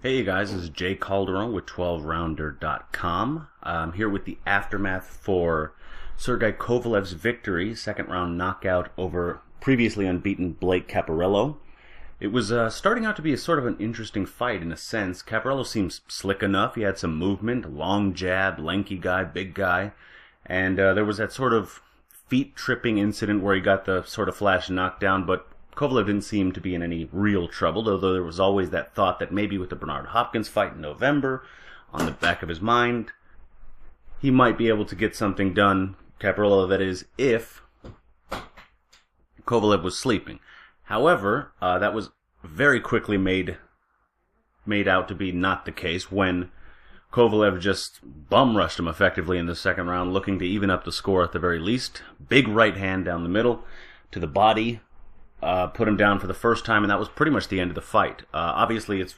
Hey you guys, this is Jay Calderon with 12rounder.com. I'm here with the aftermath for Sergey Kovalev's victory, second round knockout over previously unbeaten Blake Caparello. It was starting out to be a sort of an interesting fight in a sense. Caparello seems slick enough. He had some movement, long jab, lanky guy, big guy. And there was that sort of feet tripping incident where he got the sort of flash knockdown, but Kovalev didn't seem to be in any real trouble, although there was always that thought that maybe with the Bernard Hopkins fight in November, on the back of his mind, he might be able to get something done, Caparello that is, if Kovalev was sleeping. However, that was very quickly made out to be not the case when Kovalev just bum-rushed him effectively in the second round, looking to even up the score at the very least. Big right hand down the middle to the body. Put him down for the first time, and that was pretty much the end of the fight. Obviously, it's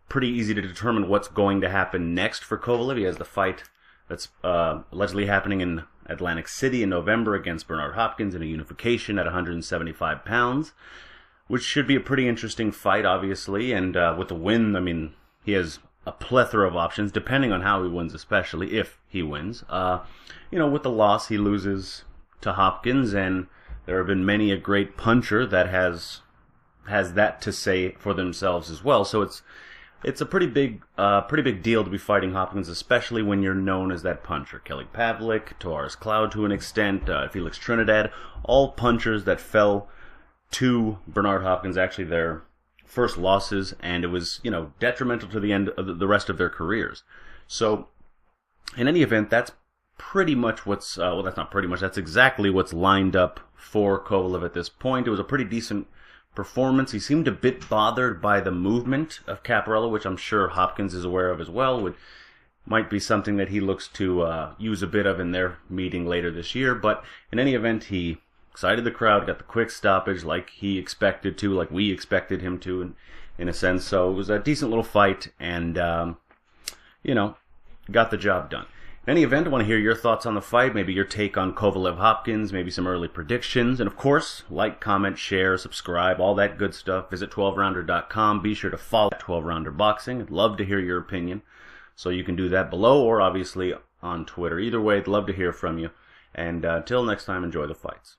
pretty easy to determine what's going to happen next for Kovalev. He has the fight that's allegedly happening in Atlantic City in November against Bernard Hopkins in a unification at 175 pounds, which should be a pretty interesting fight, obviously. And with the win, I mean, he has a plethora of options, depending on how he wins, especially if he wins. With the loss, he loses to Hopkins, and there have been many a great puncher that has that to say for themselves as well. So it's a pretty big deal to be fighting Hopkins, especially when you're known as that puncher. Kelly Pavlik, Taurus Cloud to an extent, Felix Trinidad, all punchers that fell to Bernard Hopkins, actually their first losses, and it was detrimental to the end of the rest of their careers. So in any event, that's pretty much what's that's not pretty much, that's exactly what's lined up for Kovalev at this point. It was a pretty decent performance. He seemed a bit bothered by the movement of Caparello, which I'm sure Hopkins is aware of as well. Might be something that he looks to use a bit of in their meeting later this year. But in any event, he excited the crowd, got the quick stoppage like he expected to, like we expected him to in a sense. So it was a decent little fight, and got the job done. In any event, I want to hear your thoughts on the fight, maybe your take on Kovalev-Hopkins, maybe some early predictions, and of course, like, comment, share, subscribe, all that good stuff. Visit 12rounder.com. Be sure to follow 12rounder Boxing. I'd love to hear your opinion, so you can do that below or obviously on Twitter. Either way, I'd love to hear from you. And till next time, enjoy the fights.